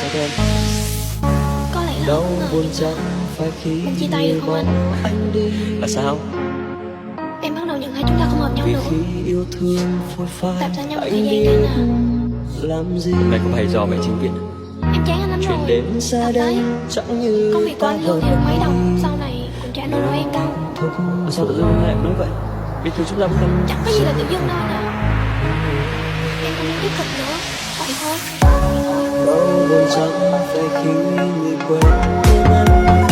sao thế em? Có lẽ là Đau không ngờ buồn được chẳng phải khi mình chia tay được không anh? anh đi. Là sao? Em bắt đầu nhận thấy chúng ta không hợp nhau Vì nữa. khi yêu thương phôi phai Tạm xa nhau một anh thời gian đi ngắn à. làm gì? Hôm nay có phải do mẹ chính viện Em chán anh lắm chuyện rồi. đến xa Thật đây đấy. chẳng như Công việc của anh lương thì được mấy đồng, sau này cũng trả nợ em đâu. Sao tự dưng lại nói vậy? Biết thương chúng ta vẫn cần. Chẳng có gì là tự dưng đâu anh ạ. Em không muốn tiếp tục nữa. Vậy thôi. Đau buồn chẳng phải khi người quen bên anh.